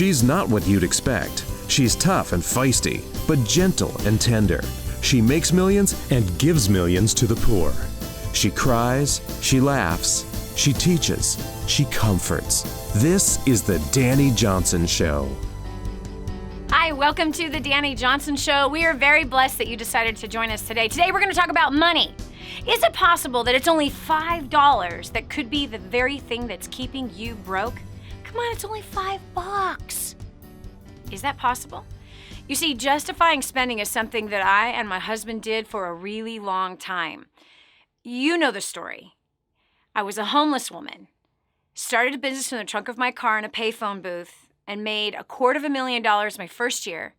She's not what you'd expect. She's tough and feisty, but gentle and tender. She makes millions and gives millions to the poor. She cries, she laughs, she teaches, she comforts. This is the Dani Johnson Show. Hi, welcome to the Dani Johnson Show. We are very blessed that you decided to join us today. Today we're going to talk about money. Is it possible that it's only $5 that could be the very thing that's keeping you broke? Come on, it's only $5. Is that possible? You see, justifying spending is something that I and my husband did for a really long time. You know the story. I was a homeless woman, started a business in the trunk of my car in a payphone booth, and made $250,000 my first year.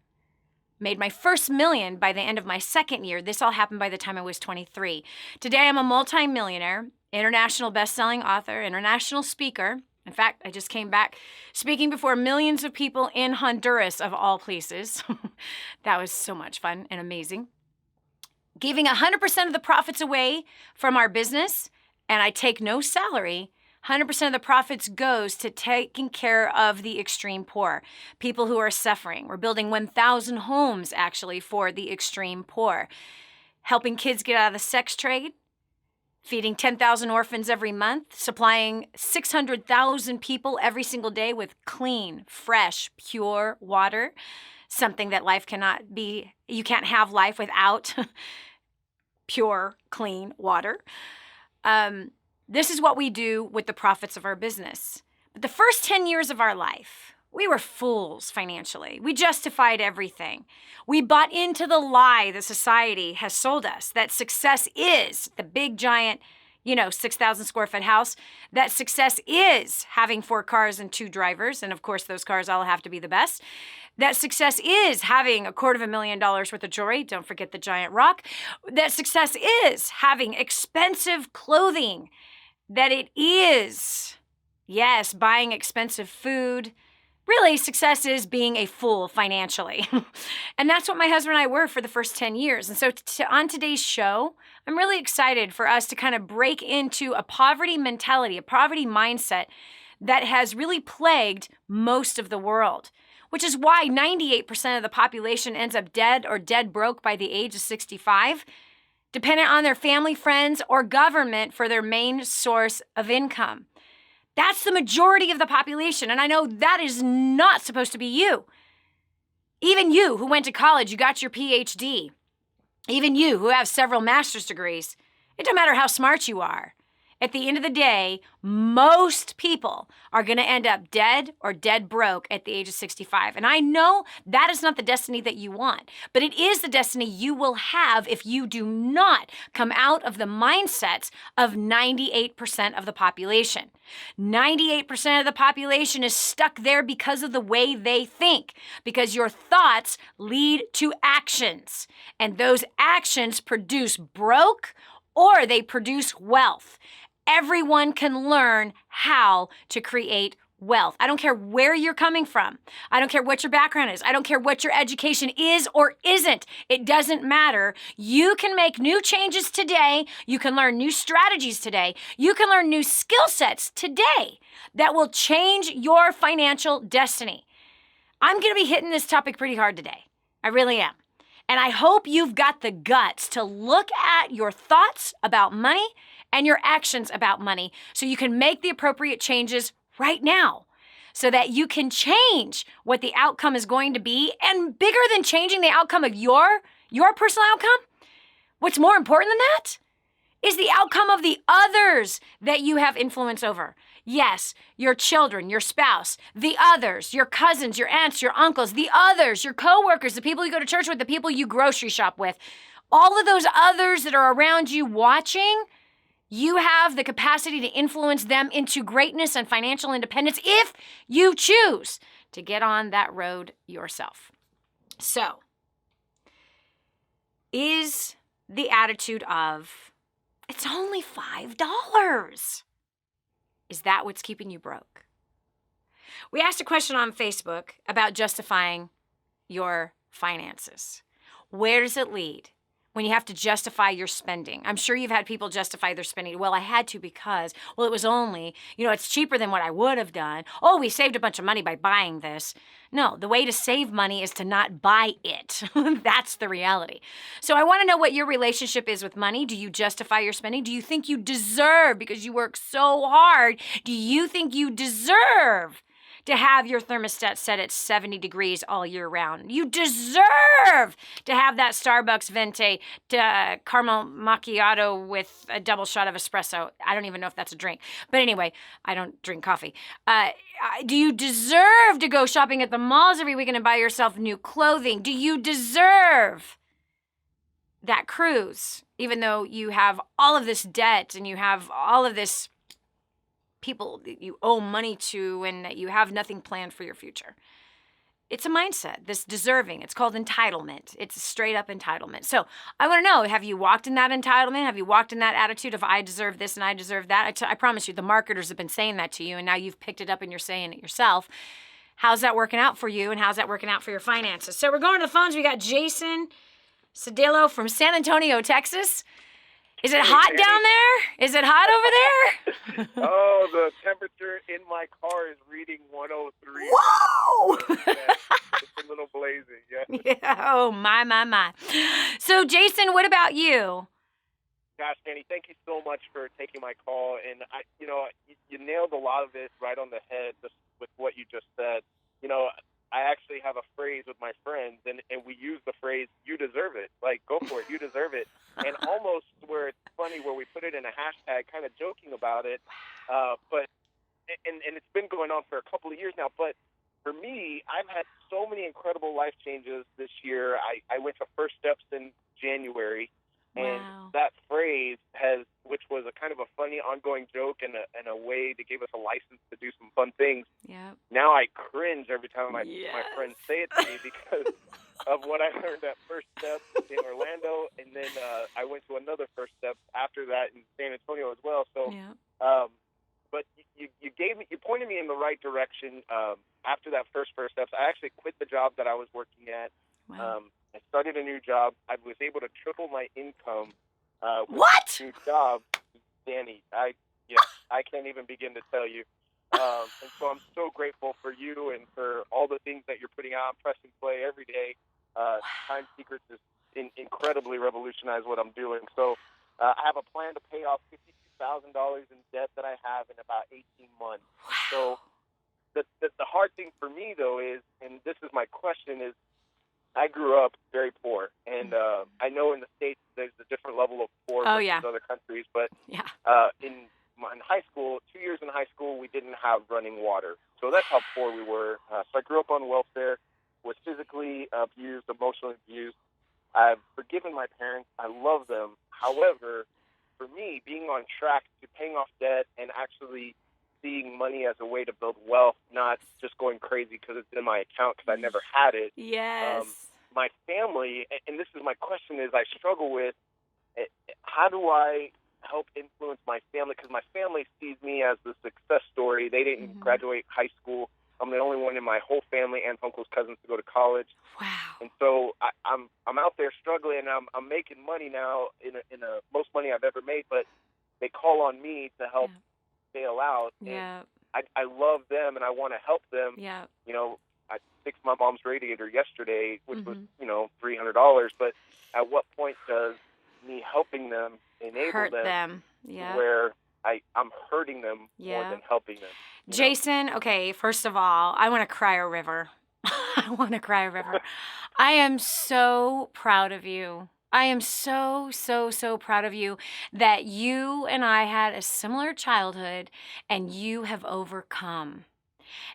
Made my first million by the end of my second year. This all happened by the time I was 23. Today, I'm a multi-millionaire, international best-selling author, international speaker. In fact, I just came back speaking before millions of people in Honduras, of all places. That was so much fun and amazing. Giving 100% of the profits away from our business, and I take no salary. 100% of the profits goes to taking care of the extreme poor, people who are suffering. We're building 1,000 homes, actually, for the extreme poor. Helping kids get out of the sex trade, feeding 10,000 orphans every month, supplying 600,000 people every single day with clean, fresh, pure water, something that life cannot be. You can't have life without pure, clean water. This is what we do with the profits of our business. But the first 10 years of our life, we were fools financially. We justified everything. We bought into the lie that society has sold us, that success is the big, giant, 6,000 square foot house, that success is having 4 cars and 2 drivers, and of course those cars all have to be the best. That success is having $250,000 worth of jewelry, don't forget the giant rock. That success is having expensive clothing. That it is, yes, buying expensive food. Really, success is being a fool financially. And that's what my husband and I were for the first 10 years. And so on today's show, I'm really excited for us to kind of break into a poverty mentality, a poverty mindset that has really plagued most of the world, which is why 98% of the population ends up dead or dead broke by the age of 65. Dependent on their family, friends, or government for their main source of income. That's the majority of the population, and I know that is not supposed to be you. Even you who went to college, you got your PhD. Even you who have several master's degrees. It don't matter how smart you are. At the end of the day, most people are going to end up dead or dead broke at the age of 65. And I know that is not the destiny that you want, but it is the destiny you will have if you do not come out of the mindsets of 98% of the population. 98% of the population is stuck there because of the way they think, because your thoughts lead to actions, and those actions produce broke or they produce wealth. Everyone can learn how to create wealth. I don't care where you're coming from. I don't care what your background is. I don't care what your education is or isn't. It doesn't matter. You can make new changes today. You can learn new strategies today. You can learn new skill sets today that will change your financial destiny. I'm going to be hitting this topic pretty hard today. I really am. And I hope you've got the guts to look at your thoughts about money and your actions about money so you can make the appropriate changes right now so that you can change what the outcome is going to be. And bigger than changing the outcome of your personal outcome, what's more important than that is the outcome of the others that you have influence over. Yes, your children, your spouse, the others, your cousins, your aunts, your uncles, the others, your coworkers, the people you go to church with, the people you grocery shop with. All of those others that are around you watching, you have the capacity to influence them into greatness and financial independence if you choose to get on that road yourself. So, is the attitude of, it's only $5. Is that what's keeping you broke? We asked a question on Facebook about justifying your finances. Where does it lead? when you have to justify your spending. I'm sure you've had people justify their spending. Well, I had to because, well, it was only, it's cheaper than what I would have done. Oh, we saved a bunch of money by buying this. No, the way to save money is to not buy it. That's the reality. So I want to know what your relationship is with money. Do you justify your spending? Do you think you deserve, because you work so hard, do you think you deserve to have your thermostat set at 70 degrees all year round? You deserve to have that Starbucks Venti caramel macchiato with a double shot of espresso. I don't even know if that's a drink. But anyway, I don't drink coffee. Do you deserve to go shopping at the malls every weekend and buy yourself new clothing? Do you deserve that cruise, even though you have all of this debt and you have all of this people that you owe money to and that you have nothing planned for your future? It's a mindset, this deserving. It's called entitlement. It's a straight up entitlement. So I want to know, have you walked in that entitlement? Have you walked in that attitude of I deserve this and I deserve that? I promise you, the marketers have been saying that to you, and now you've picked it up and you're saying it yourself. How's that working out for you, and how's that working out for your finances? So we're going to the phones. We got Jason Cedillo from San Antonio, Texas. Is it hot down there? Is it hot over there? Oh, the temperature in my car is reading 103. Whoa! Yeah, it's a little blazing, Yeah, oh, my. So, Jason, what about you? Gosh, Danny, thank you so much for taking my call. And, you nailed a lot of it right on the head just with what you just said. I actually have a phrase with my friends, and we use the phrase, you deserve it. Like, go for it, you deserve it. And almost where it's funny, where we put it in a hashtag, kind of joking about it. But it's been going on for a couple of years now. But for me, I've had so many incredible life changes this year. I went to First Steps in January. And that phrase which was a kind of a funny ongoing joke and a way to give us a license to do some fun things. Yep. Now I cringe every time my friends say it to me because of what I learned at First Steps in Orlando, and then I went to another First Steps after that in San Antonio as well. So, but you pointed me in the right direction. After that First Steps, I actually quit the job that I was working at. Wow. I started a new job. I was able to triple my income with What? a new job. Danny, I can't even begin to tell you. And so I'm so grateful for you and for all the things that you're putting out, pressing play every day. Time Secrets has incredibly revolutionized what I'm doing. So I have a plan to pay off $52,000 in debt that I have in about 18 months. Wow. So the hard thing for me, though, is, and this is my question, is I grew up very poor, and I know in the States there's a different level of poor versus other countries, but in high school, 2 years in high school, we didn't have running water. So that's how poor we were. So I grew up on welfare, was physically abused, emotionally abused. I've forgiven my parents. I love them. However, for me, being on track to paying off debt and actually seeing money as a way to build wealth, not just going crazy because it's in my account because I never had it. Yes. My family, and this is my question, is I struggle with how do I help influence my family, because my family sees me as the success story. They didn't graduate high school. I'm the only one in my whole family, aunts, uncles, cousins, to go to college. Wow. And so I'm out there struggling. I'm making money now in a most money I've ever made, but they call on me to help bail out. Yeah. I love them and I want to help them. Yeah. I fixed my mom's radiator yesterday, which was, $300. But at what point does me helping them enable them where I'm hurting them more than helping them? Jason, okay, first of all, I want to cry a river. I want to cry a river. I am so proud of you. I am so, so, so proud of you that you and I had a similar childhood and you have overcome.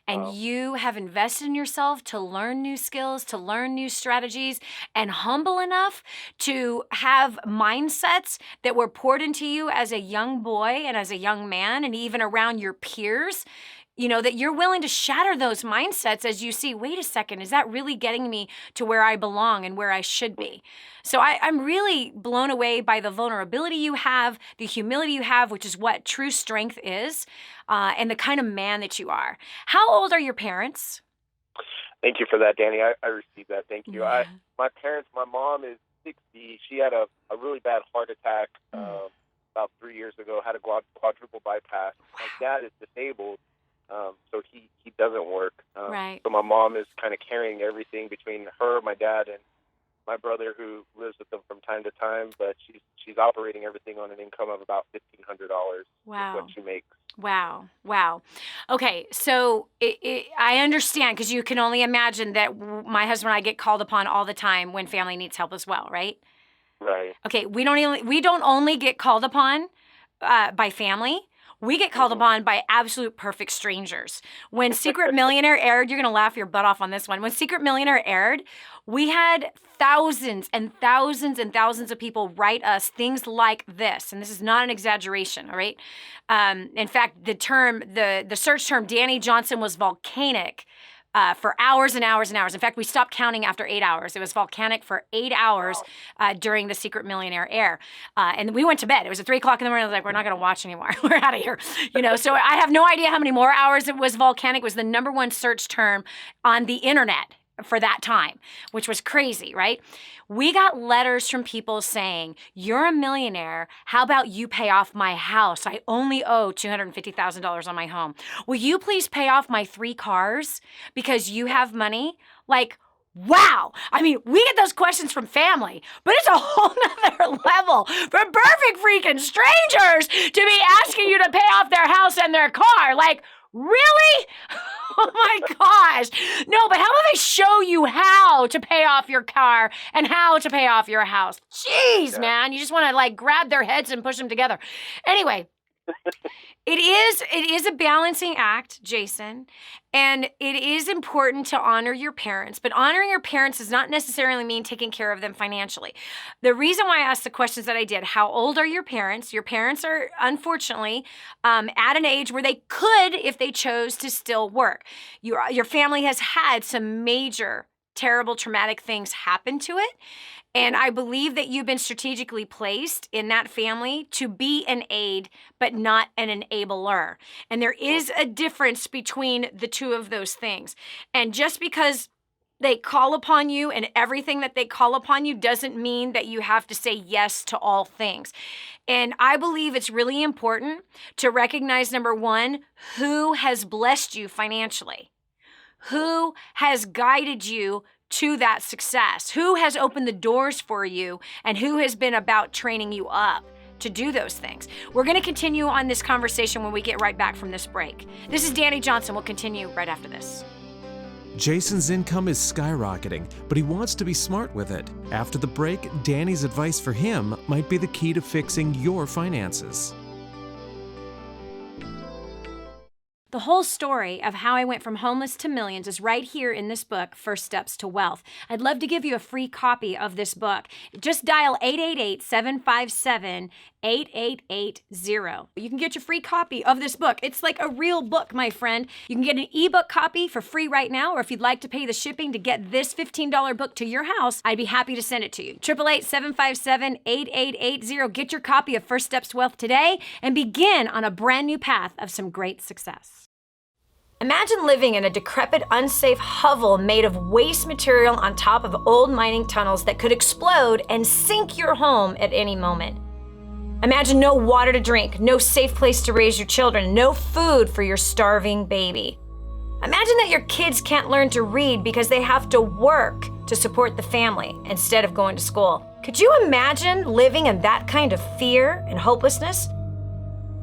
And you have invested in yourself to learn new skills, to learn new strategies, and humble enough to have mindsets that were poured into you as a young boy and as a young man and even around your peers, that you're willing to shatter those mindsets as you see, wait a second, is that really getting me to where I belong and where I should be? So I'm really blown away by the vulnerability you have, the humility you have, which is what true strength is, and the kind of man that you are. How old are your parents? Thank you for that, Danny. I received that. Thank you. Yeah. My parents, my mom is 60. She had a really bad heart attack about 3 years ago, had a quadruple bypass. My dad is disabled, so he doesn't work. Right. So my mom is kind of carrying everything between her, my dad, and my brother, who lives with them from time to time, but she's operating everything on an income of about $1,500. Wow. Is what she makes. Wow. Okay, so I understand, because you can only imagine that my husband and I get called upon all the time when family needs help as well, right? Right. Okay, we don't only get called upon by family. We get called upon by absolute perfect strangers. When Secret Millionaire aired, you're going to laugh your butt off on this one. When Secret Millionaire aired, we had thousands and thousands and thousands of people write us things like this. And this is not an exaggeration, all right? In fact, the search term Dani Johnson was volcanic for hours and hours and hours. In fact, we stopped counting after 8 hours. It was volcanic for 8 hours during the Secret Millionaire air. And we went to bed. It was at 3 o'clock in the morning. I was like, we're not going to watch anymore. We're out of here. So I have no idea how many more hours it was volcanic. It was the number one search term on the internet for that time, which was crazy, right? We got letters from people saying, you're a millionaire. How about you pay off my house? I only owe $250,000 on my home. Will you please pay off my 3 cars because you have money? Like, wow. I mean, we get those questions from family, but it's a whole nother level for perfect freaking strangers to be asking you to pay off their house and their car. Like, really? Oh my gosh. No, but how about they show you how to pay off your car and how to pay off your house? Jeez, man. You just want to grab their heads and push them together. Anyway, it is a balancing act, Jason, and it is important to honor your parents, but honoring your parents does not necessarily mean taking care of them financially. The reason why I asked the questions that I did, how old are your parents? Your parents are, unfortunately, at an age where they could, if they chose, to still work. Your family has had some major, terrible, traumatic things happen to it. And I believe that you've been strategically placed in that family to be an aid, but not an enabler. And there is a difference between the two of those things. And just because they call upon you and everything that they call upon you doesn't mean that you have to say yes to all things. And I believe it's really important to recognize, number one, who has blessed you financially, who has guided you to that success, who has opened the doors for you, and who has been about training you up to do those things. We're going to continue on this conversation when we get right back from this break. This is Dani Johnson. We'll continue right after this. Jason's income is skyrocketing, but he wants to be smart with it. After the break, Dani's advice for him might be the key to fixing your finances. The whole story of how I went from homeless to millions is right here in this book, First Steps to Wealth. I'd love to give you a free copy of this book. Just dial 888-757-8880. You can get your free copy of this book. It's like a real book, my friend. You can get an ebook copy for free right now, or if you'd like to pay the shipping to get this $15 book to your house, I'd be happy to send it to you. 888-757-8880. Get your copy of First Steps to Wealth today and begin on a brand new path of some great success. Imagine living in a decrepit, unsafe hovel made of waste material on top of old mining tunnels that could explode and sink your home at any moment. Imagine no water to drink, no safe place to raise your children, no food for your starving baby. Imagine that your kids can't learn to read because they have to work to support the family instead of going to school. Could you imagine living in that kind of fear and hopelessness?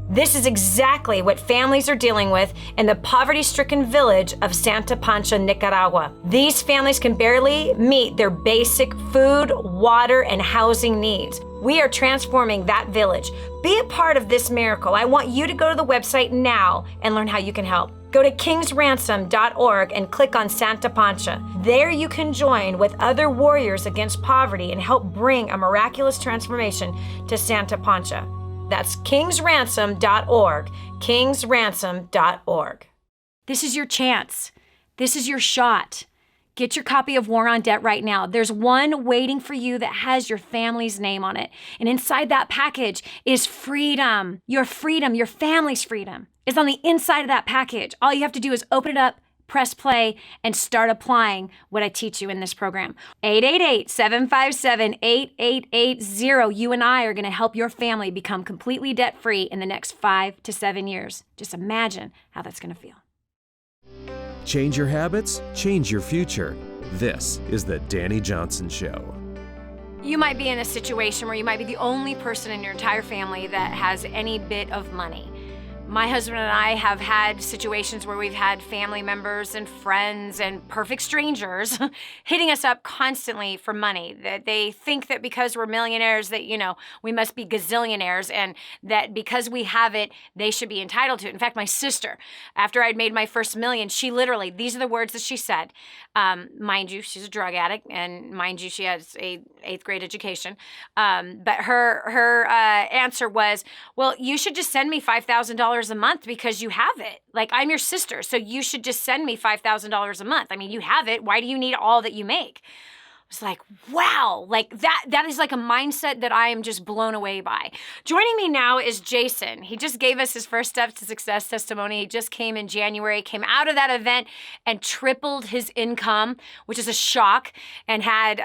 This is exactly what families are dealing with in the poverty-stricken village of Santa Pancha, Nicaragua. These families can barely meet their basic food, water, and housing needs. We are transforming that village. Be a part of this miracle. I want you to go to the website now and learn how you can help. Go to kingsransom.org and click on Santa Pancha. There you can join with other warriors against poverty and help bring a miraculous transformation to Santa Pancha. That's kingsransom.org, kingsransom.org. This is your chance. This is your shot. Get your copy of War on Debt right now. There's one waiting for you that has your family's name on it. And inside that package is freedom, your family's freedom is on the inside of that package. All you have to do is open it up, press play, and start applying what I teach you in this program. 888-757-8880. You and I are going to help your family become completely debt-free in the next 5 to 7 years. Just imagine how that's going to feel. Change your habits, change your future. This is the Dani Johnson Show. You might be in a situation where you might be the only person in your entire family that has any bit of money. My husband and I have had situations where we've had family members and friends and perfect strangers hitting us up constantly for money. That they think that because we're millionaires that, we must be gazillionaires, and that because we have it, they should be entitled to it. In fact, my sister, after I'd made my first million, she literally, these are the words that she said. Mind you, she's a drug addict, and mind you, she has a 8th grade education. But her answer was, well, you should just send me $5,000 a month because you have it. Like, I'm your sister, so you should just send me $5,000 a month. I mean, you have it. Why do you need all that you make? It's like, wow, like that is like a mindset that I am just blown away by. Joining me now is Jason. He just gave us his first steps to success testimony. He just came in January, came out of that event and tripled his income, which is a shock, and had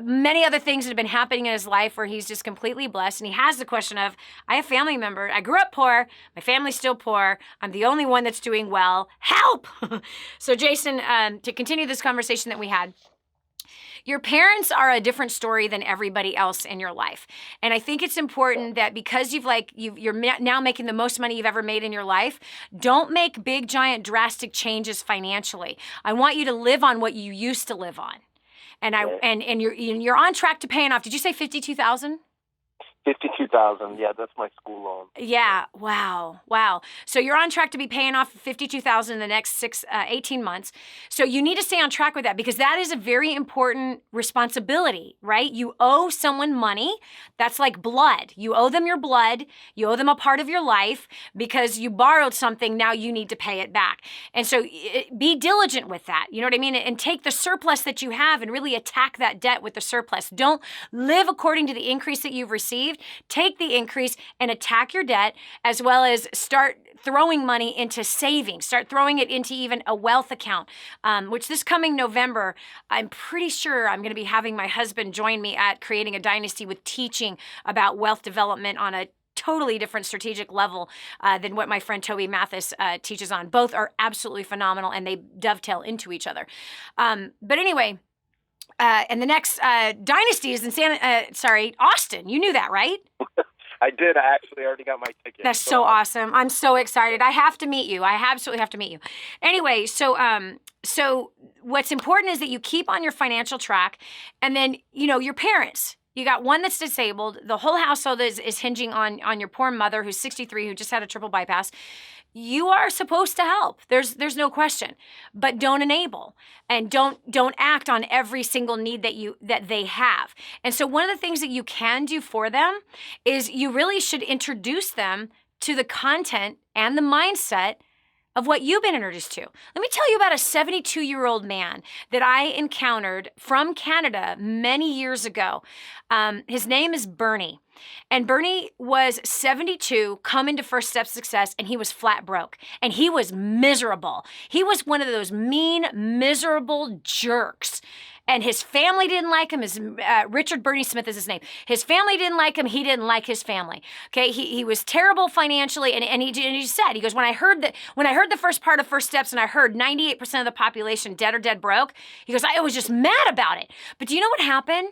many other things that have been happening in his life where he's just completely blessed. And he has the question of, I have a family member. I grew up poor. My family's still poor. I'm the only one that's doing well. Help! So Jason, to continue this conversation that we had, your parents are a different story than everybody else in your life. And I think it's important that because you're now making the most money you've ever made in your life, don't make big, giant, drastic changes financially. I want you to live on what you used to live on. And you're on track to paying off. Did you say $52,000? $52,000. Yeah, that's my school loan. Yeah. Wow. So you're on track to be paying off $52,000 in the next 18 months. So you need to stay on track with that because that is a very important responsibility, right? You owe someone money. That's like blood. You owe them your blood. You owe them a part of your life because you borrowed something. Now you need to pay it back. And so be diligent with that. You know what I mean? And take the surplus that you have and really attack that debt with the surplus. Don't live according to the increase that you've received. Take the increase and attack your debt, as well as start throwing money into savings. Start throwing it into even a wealth account, which this coming November, I'm pretty sure I'm going to be having my husband join me at Creating a Dynasty with teaching about wealth development on a totally different strategic level than what my friend Toby Mathis teaches on. Both are absolutely phenomenal, and they dovetail into each other. But anyway, and the next dynasty is in Austin. You knew that, right? I did. I actually already got my ticket. That's so awesome. I'm so excited. I have to meet you. I absolutely have to meet you. Anyway, so what's important is that you keep on your financial track, and then, your parents. You got one that's disabled. The whole household is hinging on your poor mother who's 63, who just had a triple bypass. You are supposed to help. There's no question, but don't enable and don't act on every single need that they have. And so one of the things that you can do for them is you really should introduce them to the content and the mindset of what you've been introduced to. Let me tell you about a 72-year-old man that I encountered from Canada many years ago. His name is Bernie. And Bernie was 72, coming to First Step Success, and he was flat broke. And he was miserable. He was one of those mean, miserable jerks. And his family didn't like him. Richard Bernie Smith is his name. His family didn't like him. He didn't like his family. Okay, he was terrible financially. And he said, he goes, when I heard the first part of First Steps and I heard 98% of the population dead or dead broke, he goes, I was just mad about it. But do you know what happened?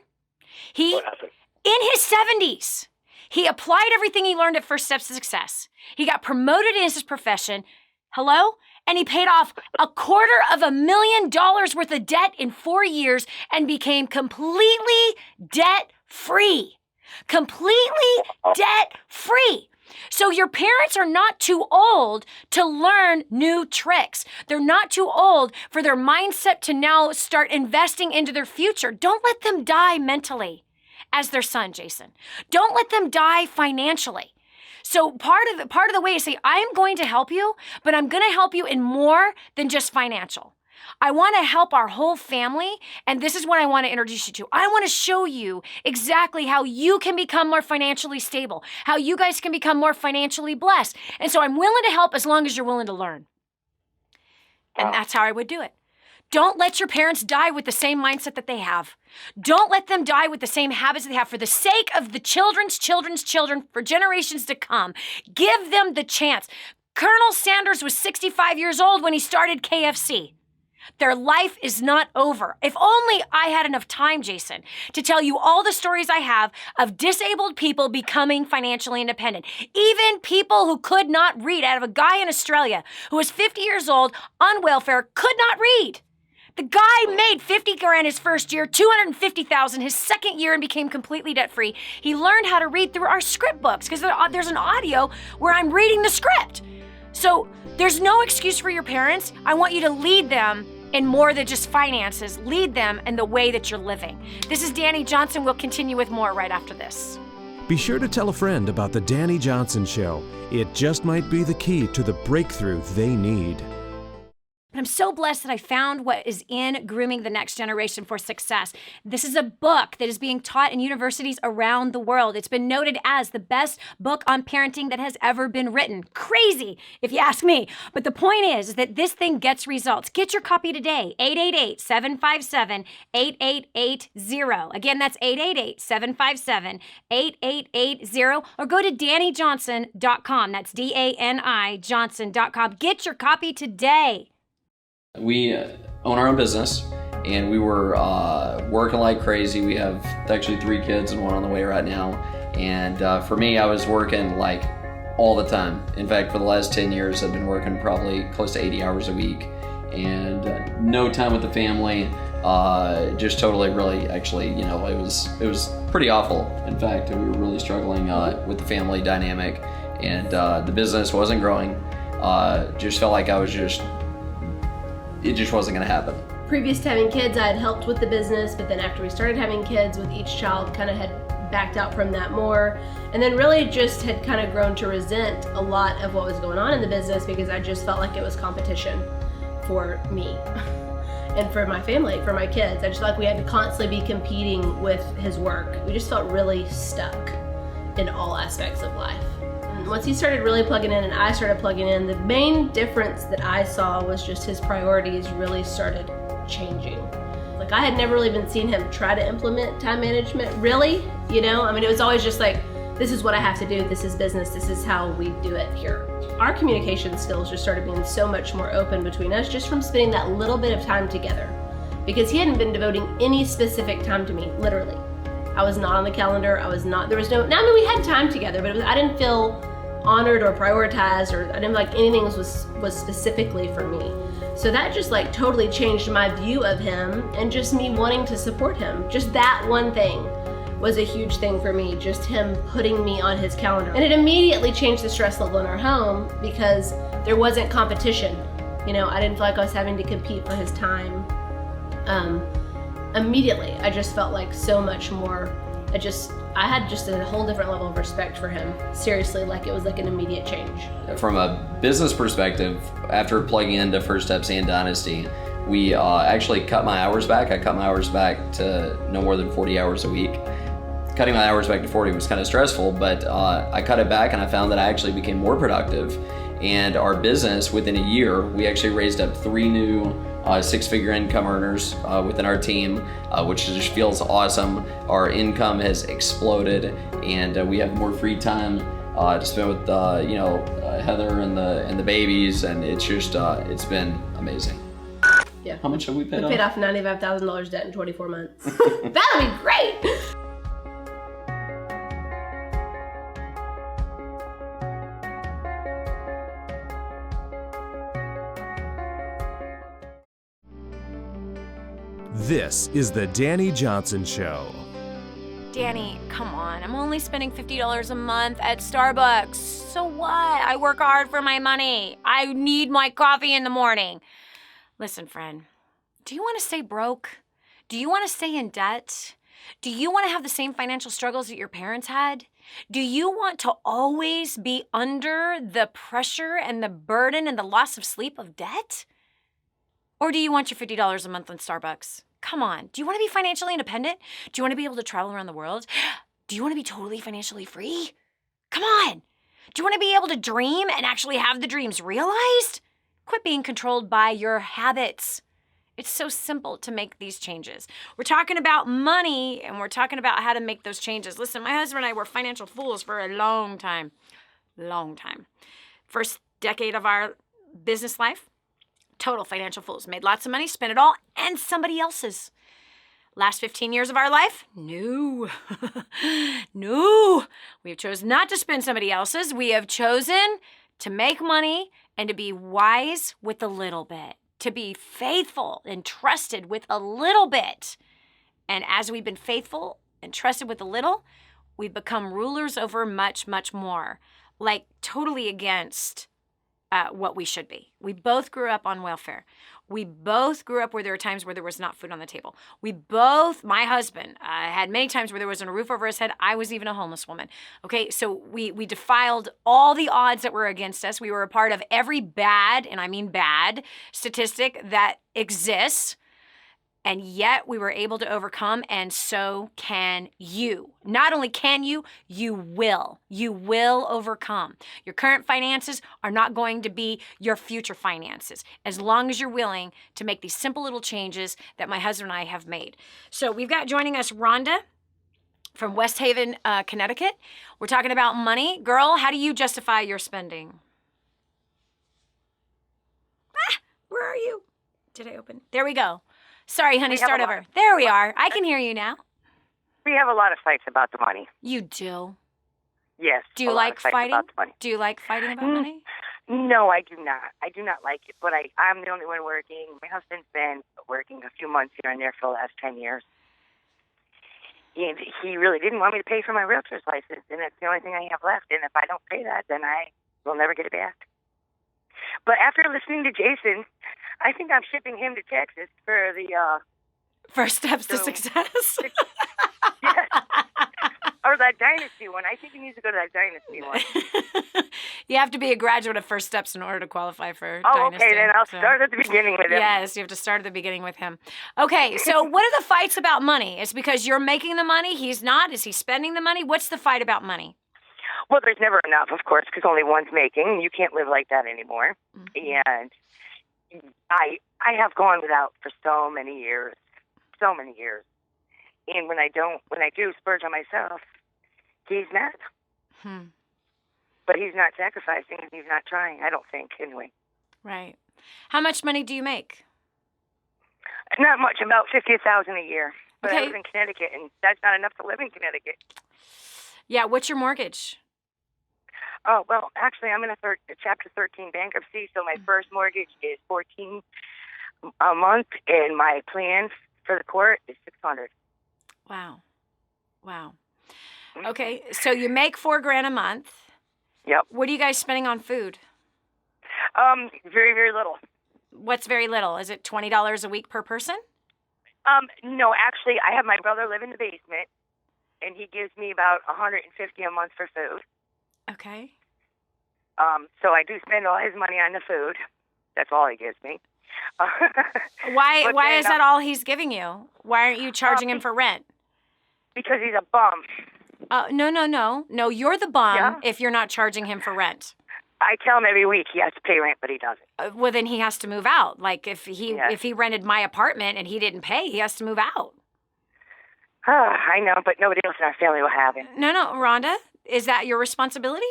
What happened? In his 70s, he applied everything he learned at First Steps to Success. He got promoted in his profession. Hello? And he paid off $250,000 worth of debt in 4 years and became completely debt-free. Completely debt-free. So your parents are not too old to learn new tricks. They're not too old for their mindset to now start investing into their future. Don't let them die mentally as their son, Jason. Don't let them die financially. So part of the way is say, I am going to help you, but I'm going to help you in more than just financial. I want to help our whole family, and this is what I want to introduce you to. I want to show you exactly how you can become more financially stable, how you guys can become more financially blessed. And so I'm willing to help as long as you're willing to learn. And that's how I would do it. Don't let your parents die with the same mindset that they have. Don't let them die with the same habits that they have. For the sake of the children's children, for generations to come, give them the chance. Colonel Sanders was 65 years old when he started KFC. Their life is not over. If only I had enough time, Jason, to tell you all the stories I have of disabled people becoming financially independent. Even people who could not read, out of a guy in Australia who was 50 years old on welfare, could not read. The guy made 50 grand his first year, 250,000 his second year, and became completely debt-free. He learned how to read through our script books because there's an audio where I'm reading the script. So there's no excuse for your parents. I want you to lead them in more than just finances. Lead them in the way that you're living. This is Dani Johnson. We'll continue with more right after this. Be sure to tell a friend about the Dani Johnson Show. It just might be the key to the breakthrough they need. I'm so blessed that I found what is in Grooming the Next Generation for Success. This is a book that is being taught in universities around the world. It's been noted as the best book on parenting that has ever been written. Crazy, if you ask me. But the point is that this thing gets results. Get your copy today, 888-757-8880. Again, that's 888-757-8880. Or go to DaniJohnson.com. That's DANI Johnson.com. Get your copy today. We own our own business, and we were working like crazy. We have actually 3 kids and 1 on the way right now. And for me, I was working like all the time. In fact, for the last 10 years, I've been working probably close to 80 hours a week, and no time with the family. Just totally, really, actually, it was pretty awful. In fact, we were really struggling with the family dynamic, and the business wasn't growing. Just felt like it just wasn't going to happen. Previous to having kids, I had helped with the business, but then after we started having kids with each child, kind of had backed out from that more, and then really just had kind of grown to resent a lot of what was going on in the business because I just felt like it was competition for me and for my family, for my kids. I just felt like we had to constantly be competing with his work. We just felt really stuck in all aspects of life. Once he started really plugging in and I started plugging in, the main difference that I saw was just his priorities really started changing. Like, I had never really even seen him try to implement time management, really, it was always just like, this is what I have to do, this is business, this is how we do it here. Our communication skills just started being so much more open between us just from spending that little bit of time together. Because he hadn't been devoting any specific time to me, literally. I was not on the calendar, we had time together, but I didn't feel honored or prioritized, or I didn't feel like anything was specifically for me. So that just like totally changed my view of him and just me wanting to support him. Just that one thing was a huge thing for me, just him putting me on his calendar. And it immediately changed the stress level in our home because there wasn't competition. I didn't feel like I was having to compete for his time. Immediately, I just felt like so much more, I had just a whole different level of respect for him. Seriously, like it was like an immediate change. From a business perspective, after plugging into First Steps and Dynasty, we actually cut my hours back. I cut my hours back to no more than 40 hours a week. Cutting my hours back to 40 was kind of stressful, but I cut it back and I found that I actually became more productive. And our business, within a year, we actually raised up 3 new 6-figure income earners within our team, which just feels awesome. Our income has exploded, and we have more free time to spend with Heather and the babies, and it's just it's been amazing. Yeah. How much have we paid off? We paid off $95,000 debt in 24 months. That'll be great. This is the Dani Johnson Show. Dani, come on. I'm only spending $50 a month at Starbucks. So what? I work hard for my money. I need my coffee in the morning. Listen, friend, do you want to stay broke? Do you want to stay in debt? Do you want to have the same financial struggles that your parents had? Do you want to always be under the pressure and the burden and the loss of sleep of debt? Or do you want your $50 a month on Starbucks? Come on. Do you want to be financially independent? Do you want to be able to travel around the world? Do you want to be totally financially free? Come on. Do you want to be able to dream and actually have the dreams realized? Quit being controlled by your habits. It's so simple to make these changes. We're talking about money, and we're talking about how to make those changes. Listen, my husband and I were financial fools for a long time. Long time. First decade of our business life, total financial fools. Made lots of money, spent it all, and somebody else's. Last 15 years of our life? No. No. We have chosen not to spend somebody else's. We have chosen to make money and to be wise with a little bit, to be faithful and trusted with a little bit. And as we've been faithful and trusted with a little, we've become rulers over much, much more, like totally against what we should be. We both grew up on welfare. We both grew up where there were times where there was not food on the table. My husband had many times where there wasn't a roof over his head. I was even a homeless woman. Okay, so we defiled all the odds that were against us. We were a part of every bad, and I mean bad, statistic that exists. And yet we were able to overcome, and so can you. Not only can you, you will. You will overcome. Your current finances are not going to be your future finances, as long as you're willing to make these simple little changes that my husband and I have made. So we've got joining us Rhonda from West Haven, Connecticut. We're talking about money. Girl, how do you justify your spending? Where are you? Did I open? There we go. Sorry, honey, start over. There we are. I can hear you now. We have a lot of fights about the money. You do? Yes. Do you like fighting? About the money. Do you like fighting about money? No, I do not. I do not like it, but I'm the only one working. My husband's been working a few months here and there for the last 10 years. And he really didn't want me to pay for my realtor's license, and that's the only thing I have left. And if I don't pay that, then I will never get it back. But after listening to Jason, I think I'm shipping him to Texas for the First steps to success. Yes. Or that Dynasty one. I think he needs to go to that Dynasty one. You have to be a graduate of First Steps in order to qualify for Oh, Dynasty. okay, then I'll start at the beginning with him. Yes, you have to start at the beginning with him. Okay, so what are the fights about money? It's because you're making the money, he's not? Is he spending the money? What's the fight about money? Well, there's never enough, of course, because only one's making. You can't live like that anymore. Mm-hmm. And I have gone without for so many years. And when I do splurge on myself, he's mad. But he's not sacrificing, and he's not trying, I don't think, anyway. Right. How much money do you make? Not much, about $50,000 a year. But Okay. I live in Connecticut, and that's not enough to live in Connecticut. Yeah, what's your mortgage? Oh, well, actually, I'm in a Chapter 13 bankruptcy, so my first mortgage is $14 a month, and my plan for the court is $600. Wow. Okay, so you make $4,000 a month. Yep. What are you guys spending on food? Very, very little. What's very little? Is it $20 a week per person? No, actually, I have my brother live in the basement, and he gives me about $150 a month for food. Okay. So I do spend all his money on the food. That's all he gives me. Why is that all he's giving you? Why aren't you charging him for rent? Because he's a bum. No, you're the bum if you're not charging him for rent. I tell him every week he has to pay rent, but he doesn't. Well, then he has to move out. Like if he rented my apartment and he didn't pay, he has to move out. I know, but nobody else in our family will have him. No, Rhonda, is that your responsibility?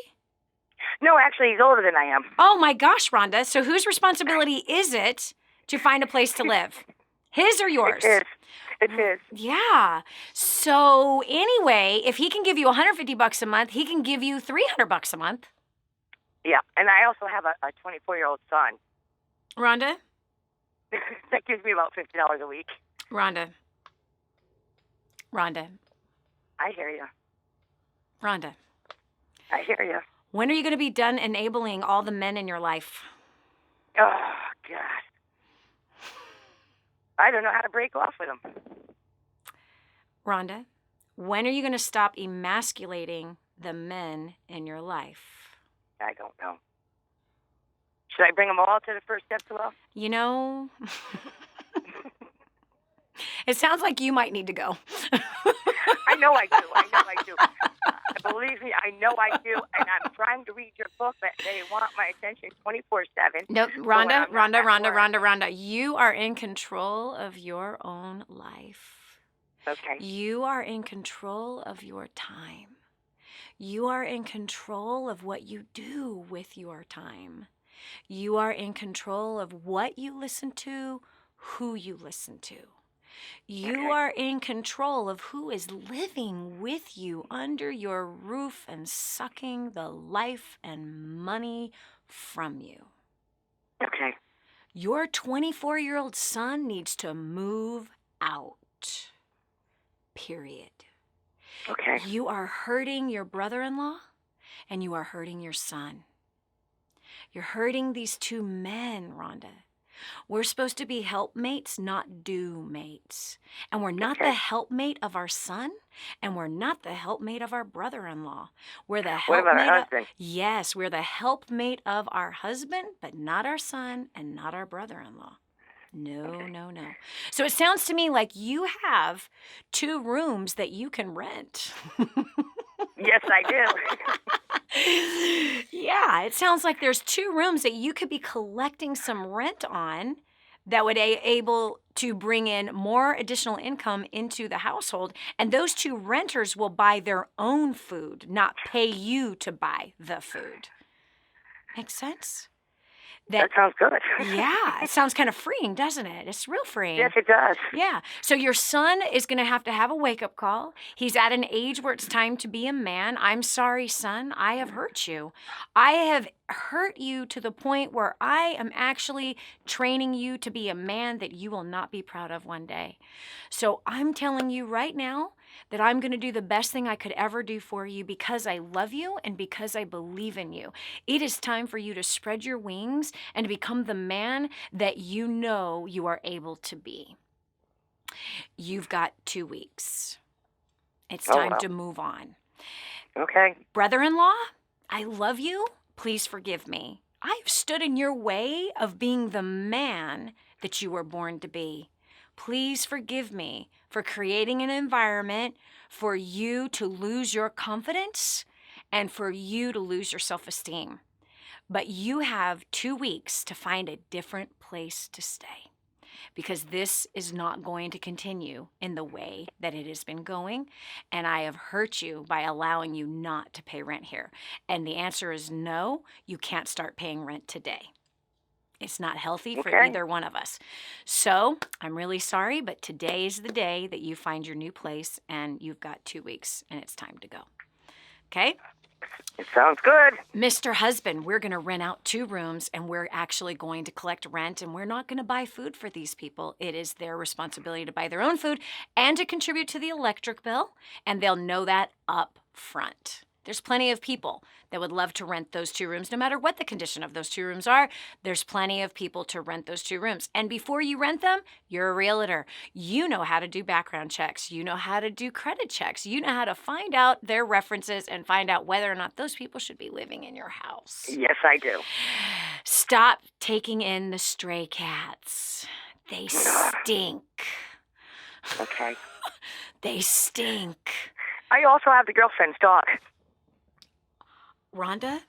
No, actually, he's older than I am. Oh my gosh, Rhonda. So whose responsibility is it to find a place to live? His or yours? It's his. Yeah. So anyway, if he can give you $150 a month, he can give you $300 a month. Yeah, and I also have a 24-year-old son. Rhonda? That gives me about $50 a week. Rhonda. I hear you. Rhonda. I hear you. When are you going to be done enabling all the men in your life? Oh, God. I don't know how to break off with them. Rhonda, when are you going to stop emasculating the men in your life? I don't know. Should I bring them all to the first step to love? You know, it sounds like you might need to go. I know I do. Believe me, I know I do, and I'm trying to read your book, but they want my attention 24/7. No, So Rhonda, when I'm not at work- Rhonda, you are in control of your own life. Okay. You are in control of your time. You are in control of what you do with your time. You are in control of what you listen to, who you listen to. You are in control of who is living with you under your roof and sucking the life and money from you. Okay. Your 24-year-old son needs to move out. Period. Okay. You are hurting your brother-in-law and you are hurting your son. You're hurting these two men, Rhonda. We're supposed to be helpmates, not do-mates. And we're not the helpmate of our son, and we're not the helpmate of our brother-in-law. We're the What about helpmate our of, husband? yes, we're the helpmate of our husband, but not our son and not our brother-in-law. No, no, no. So it sounds to me like you have 2 rooms that you can rent. Yes, I do. Yeah, it sounds like there's 2 rooms that you could be collecting some rent on that would able to bring in more additional income into the household. And those 2 renters will buy their own food, not pay you to buy the food. Make sense? That sounds good. Yeah, it sounds kind of freeing, doesn't it? It's real freeing. Yes, it does. Yeah. So your son is going to have a wake-up call. He's at an age where it's time to be a man. I'm sorry, son. I have hurt you. I have hurt you to the point where I am actually training you to be a man that you will not be proud of one day. So I'm telling you right now that I'm going to do the best thing I could ever do for you because I love you and because I believe in you. It is time for you to spread your wings and to become the man that you know you are able to be. You've got 2 weeks. It's time to move on. Okay. Brother-in-law, I love you. Please forgive me. I've stood in your way of being the man that you were born to be. Please forgive me for creating an environment for you to lose your confidence and for you to lose your self-esteem. But you have 2 weeks to find a different place to stay because this is not going to continue in the way that it has been going. And I have hurt you by allowing you not to pay rent here. And the answer is no, you can't start paying rent today. It's not healthy for either one of us. So I'm really sorry, but today is the day that you find your new place and you've got 2 weeks and it's time to go. Okay? It sounds good. Mr. Husband, we're going to rent out 2 rooms and we're actually going to collect rent and we're not going to buy food for these people. It is their responsibility to buy their own food and to contribute to the electric bill, and they'll know that up front. There's plenty of people that would love to rent those 2 rooms, no matter what the condition of those 2 rooms are. There's plenty of people to rent those 2 rooms. And before you rent them, you're a realtor. You know how to do background checks. You know how to do credit checks. You know how to find out their references and find out whether or not those people should be living in your house. Yes, I do. Stop taking in the stray cats. They stink. Okay. They stink. I also have the girlfriend's dog. Rhonda?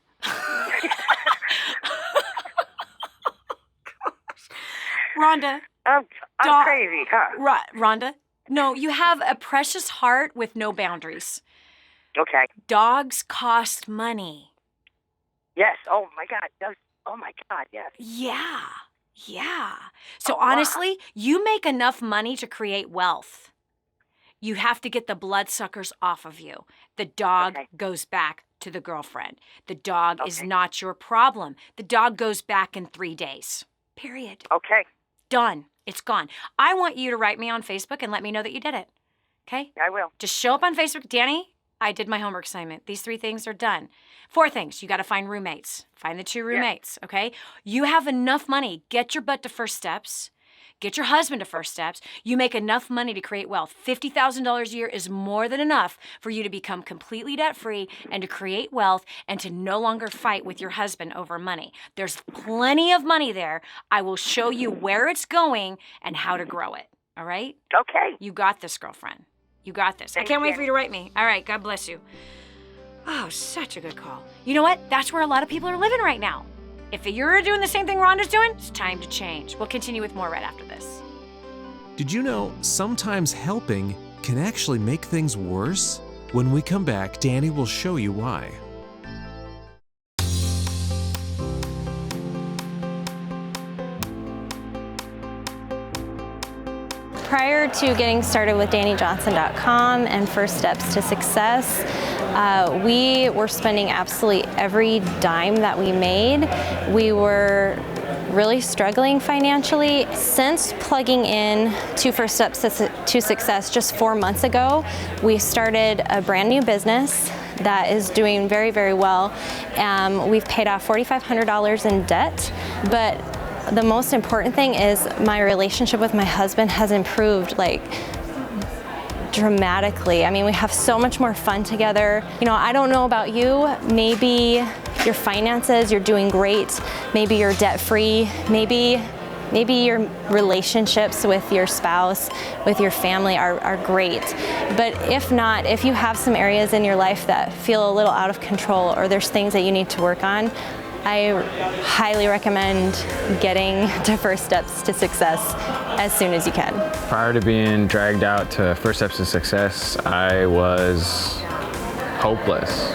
Rhonda. I'm crazy, huh? Rhonda, no, you have a precious heart with no boundaries. Okay. Dogs cost money. Yes. Oh, my God. Oh, my God, yes. Yeah. So honestly, you make enough money to create wealth. You have to get the bloodsuckers off of you. The dog goes back to the girlfriend. The dog is not your problem. The dog goes back in 3 days. Period. Okay. Done. It's gone. I want you to write me on Facebook and let me know that you did it. Okay? I will. Just show up on Facebook. Dani, I did my homework assignment. These 3 things are done. 4 things. You got to find roommates. Find the 2 roommates. Okay? You have enough money. Get your butt to First Steps. Get your husband to First Steps. You make enough money to create wealth. $50,000 a year is more than enough for you to become completely debt-free and to create wealth and to no longer fight with your husband over money. There's plenty of money there. I will show you where it's going and how to grow it. All right? Okay. You got this, girlfriend. You got this. I can't wait for you to write me. All right. God bless you. Oh, such a good call. You know what? That's where a lot of people are living right now. If you're doing the same thing Rhonda's doing, it's time to change. We'll continue with more right after this. Did you know sometimes helping can actually make things worse? When we come back, Dani will show you why. Prior to getting started with DaniJohnson.com and First Steps to Success, we were spending absolutely every dime that we made. We were really struggling financially. Since plugging in to First Steps to Success just 4 months ago, we started a brand new business that is doing very, very well. We've paid off $4,500 in debt, but the most important thing is my relationship with my husband has improved like dramatically. I mean, we have so much more fun together. You know, I don't know about you, maybe your finances, you're doing great, maybe you're debt-free, maybe your relationships with your spouse, with your family are great. But if not, if you have some areas in your life that feel a little out of control or there's things that you need to work on, I highly recommend getting to First Steps to Success as soon as you can. Prior to being dragged out to First Steps to Success, I was hopeless.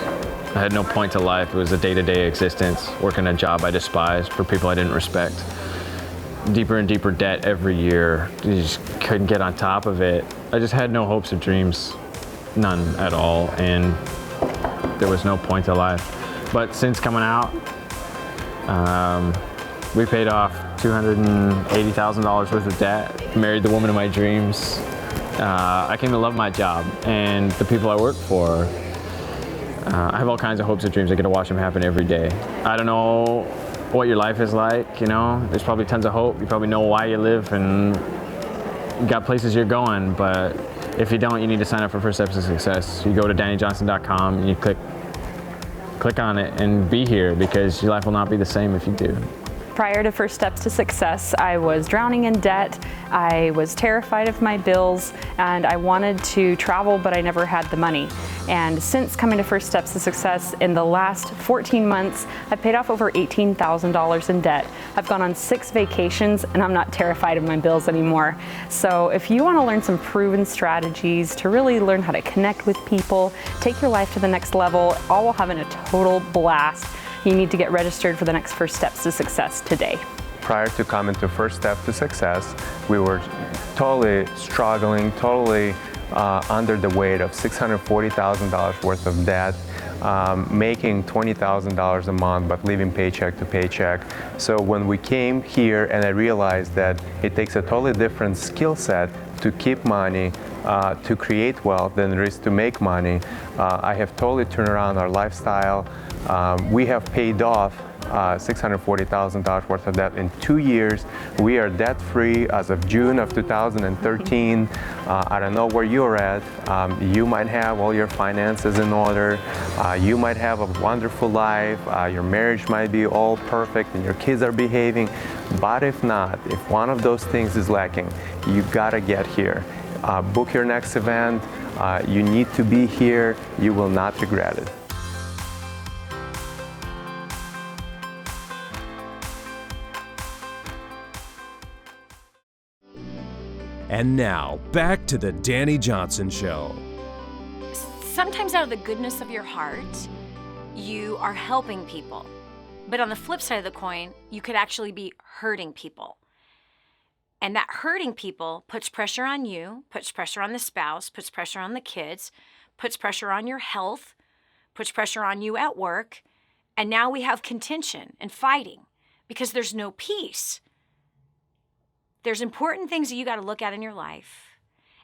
I had no point to life. It was a day-to-day existence, working a job I despised for people I didn't respect. Deeper and deeper debt every year. You just couldn't get on top of it. I just had no hopes or dreams, none at all, and there was no point to life. But since coming out, we paid off $280,000 worth of debt, married the woman of my dreams. I came to love my job and the people I work for. I have all kinds of hopes and dreams. I get to watch them happen every day. I don't know what your life is like, you know. There's probably tons of hope. You probably know why you live and you got places you're going, but if you don't, you need to sign up for First Steps to Success. You go to DaniJohnson.com and you click on it and be here, because your life will not be the same if you do. Prior to First Steps to Success, I was drowning in debt, I was terrified of my bills, and I wanted to travel, but I never had the money. And since coming to First Steps to Success, in the last 14 months, I've paid off over $18,000 in debt. I've gone on 6 vacations, and I'm not terrified of my bills anymore. So if you want to learn some proven strategies to really learn how to connect with people, take your life to the next level, all while having a total blast, you need to get registered for the next First Steps to Success today. Prior to coming to First Step to Success, we were totally struggling, totally under the weight of $640,000 worth of debt, making $20,000 a month, but living paycheck to paycheck. So when we came here, and I realized that it takes a totally different skill set to keep money, to create wealth than it is to make money, I have totally turned around our lifestyle. We have paid off $640,000 worth of debt in 2 years. We are debt-free as of June of 2013. I don't know where you're at. You might have all your finances in order. You might have a wonderful life. Your marriage might be all perfect and your kids are behaving. But if not, if one of those things is lacking, you gotta get here. Book your next event. You need to be here. You will not regret it. And now, back to the Dani Johnson Show. Sometimes out of the goodness of your heart, you are helping people. But on the flip side of the coin, you could actually be hurting people. And that hurting people puts pressure on you, puts pressure on the spouse, puts pressure on the kids, puts pressure on your health, puts pressure on you at work. And now we have contention and fighting because there's no peace. There's important things that you got to look at in your life,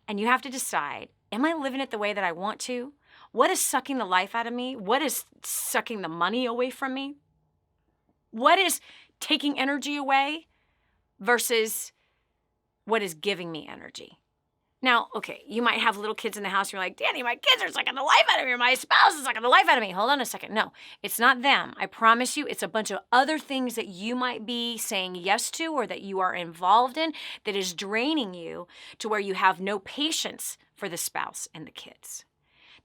and you have to decide, am I living it the way that I want to? What is sucking the life out of me? What is sucking the money away from me? What is taking energy away versus what is giving me energy? Now, okay, you might have little kids in the house. You're like, Dani, my kids are sucking the life out of me. Or my spouse is sucking the life out of me. Hold on a second. No, it's not them. I promise you, it's a bunch of other things that you might be saying yes to or that you are involved in that is draining you to where you have no patience for the spouse and the kids.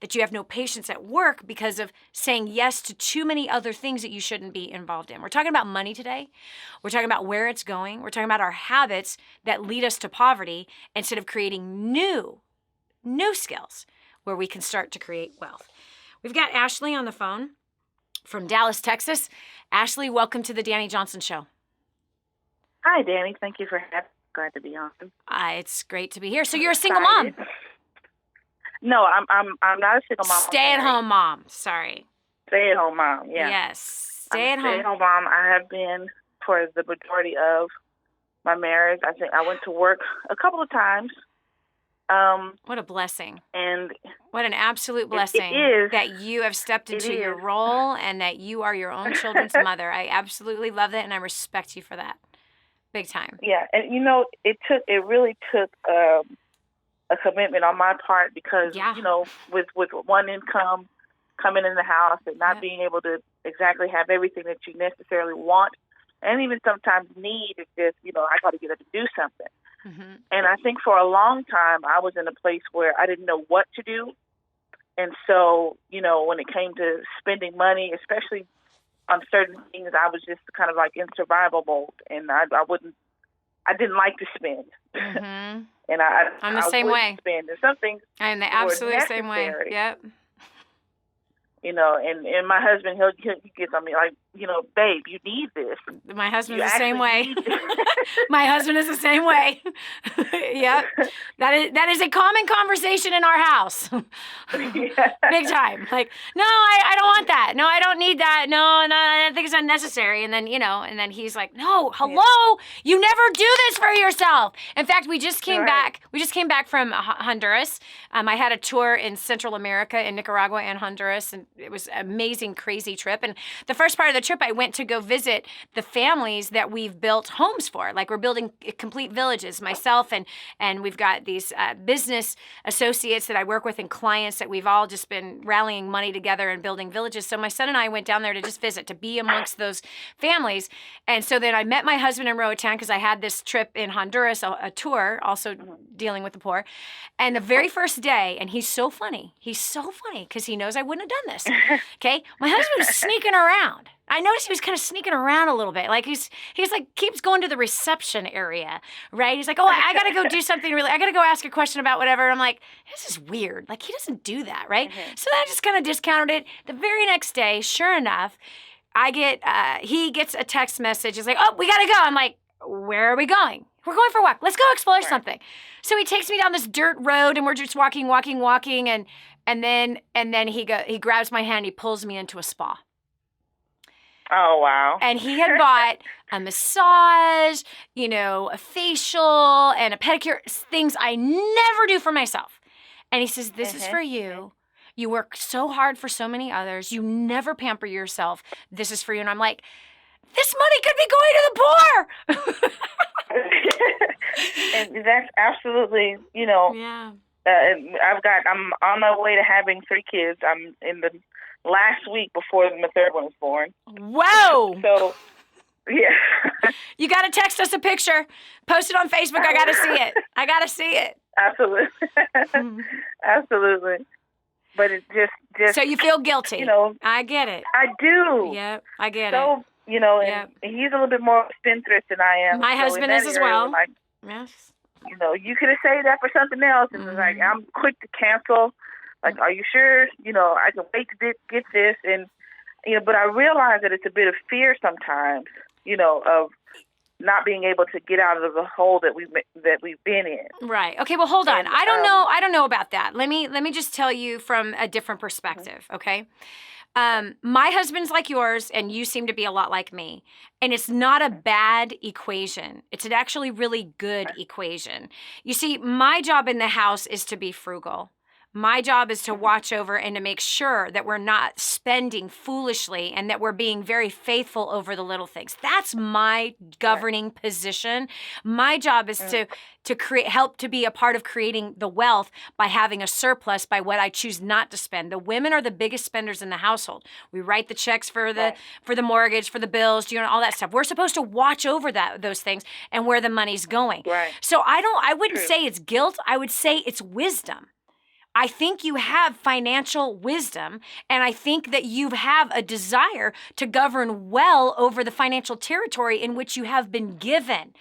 that you have no patience at work because of saying yes to too many other things that you shouldn't be involved in. We're talking about money today. We're talking about where it's going. We're talking about our habits that lead us to poverty instead of creating new skills where we can start to create wealth. We've got Ashley on the phone from Dallas, Texas. Ashley, welcome to the Dani Johnson Show. Hi, Dani. Thank you for having me. Glad to be on. It's great to be here. So you're a single mom? No, I'm not a single mom. Stay-at-home mom. Sorry. Stay-at-home mom. Yeah. Yes. Stay-at-home mom. I have been for the majority of my marriage. I think I went to work a couple of times. What a blessing. And what an absolute blessing it is, that you have stepped into your role and that you are your own children's mother. I absolutely love that, and I respect you for that. Big time. Yeah, and it really took a commitment on my part because, with one income coming in the house and not being able to exactly have everything that you necessarily want and even sometimes need, it's just, I got to get up and do something. Mm-hmm. And I think for a long time, I was in a place where I didn't know what to do. And so, when it came to spending money, especially on certain things, I was just kind of like in survival mode, and I didn't like to spend. Mm-hmm. And I'm the same way. Spend. And some things I'm the absolute same way. Yep. And my husband, he gets on me like, babe, you need this. My husband's the same way. My husband is the same way. Yep. That is a common conversation in our house. Big time. Like, no, I don't want that. No, I don't need that. No, I think it's unnecessary. And then, and then he's like, no, hello, you never do this for yourself. In fact, we just came back. We just came back from Honduras. I had a tour in Central America, in Nicaragua and Honduras, and it was an amazing, crazy trip. And the first part of the trip, I went to go visit the families that we've built homes for. Like, we're building complete villages, myself and we've got these business associates that I work with and clients that we've all just been rallying money together and building villages. So my son and I went down there to just visit, to be amongst those families. And so then I met my husband in Roatan because I had this trip in Honduras, a tour, also dealing with the poor. And the very first day, and he's so funny because he knows I wouldn't have done this. Okay, my husband was sneaking around. I noticed he was kind of sneaking around a little bit. Like he's like keeps going to the reception area, right? He's like, oh, I got to go do something I got to go ask a question about whatever. I'm like, this is weird. Like, he doesn't do that, right? Mm-hmm. So I just kind of discounted it. The very next day, sure enough, he gets a text message. He's like, oh, we got to go. I'm like, where are we going? We're going for a walk. Let's go explore something. So he takes me down this dirt road, and we're just walking, and then he grabs my hand, he pulls me into a spa. Oh, wow. And he had bought a massage, a facial and a pedicure, things I never do for myself. And he says, this is for you. You work so hard for so many others. You never pamper yourself. This is for you. And I'm like, this money could be going to the poor. And that's absolutely, Yeah. I'm on my way to having 3 kids. I'm in the last week before my third one was born. Whoa! So, yeah. You got to text us a picture. Post it on Facebook. I got to see it. Absolutely. Absolutely. But it's just. So you feel guilty. I get it. I do. Yep, I get it. And he's a little bit more spendthrift than I am. My husband is as well. Like, yes. You could have saved that for something else. And like, I'm quick to cancel. Like, are you sure? I can wait to get this. And, but I realize that it's a bit of fear sometimes, of not being able to get out of the hole that we've been in. Right. Okay. Well, hold on. I don't know about that. Let me just tell you from a different perspective. Okay. My husband's like yours, and you seem to be a lot like me. And it's not a bad equation. It's an actually really good equation. You see, my job in the house is to be frugal. My job is to watch over and to make sure that we're not spending foolishly and that we're being very faithful over the little things. That's my governing position. My job is to help to be a part of creating the wealth by having a surplus by what I choose not to spend. The women are the biggest spenders in the household. We write the checks for the mortgage, for the bills, all that stuff. We're supposed to watch over those things and where the money's going. Right. So I wouldn't say it's guilt. I would say it's wisdom. I think you have financial wisdom, and I think that you have a desire to govern well over the financial territory in which you have been given.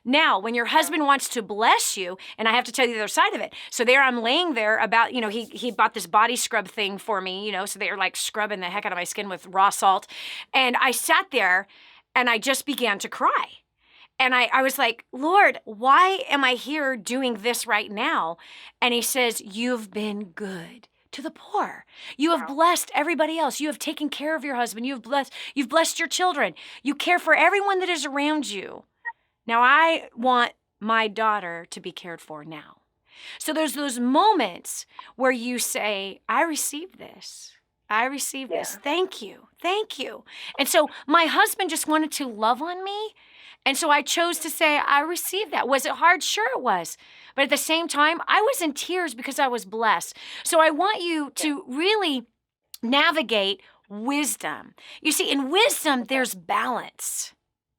Now, when your husband wants to bless you, and I have to tell you the other side of it. So there I'm laying there about, he bought this body scrub thing for me, so they're like scrubbing the heck out of my skin with raw salt. And I sat there and I just began to cry. And I was like, Lord, why am I here doing this right now? And he says, you've been good to the poor. You have blessed everybody else. You have taken care of your husband. You've blessed your children. You care for everyone that is around you. Now I want my daughter to be cared for now. So there's those moments where you say, I received this. I received this. Thank you. Thank you. And so my husband just wanted to love on me. And so I chose to say, I received that. Was it hard? Sure it was. But at the same time, I was in tears because I was blessed. So I want you to really navigate wisdom. You see, in wisdom, there's balance.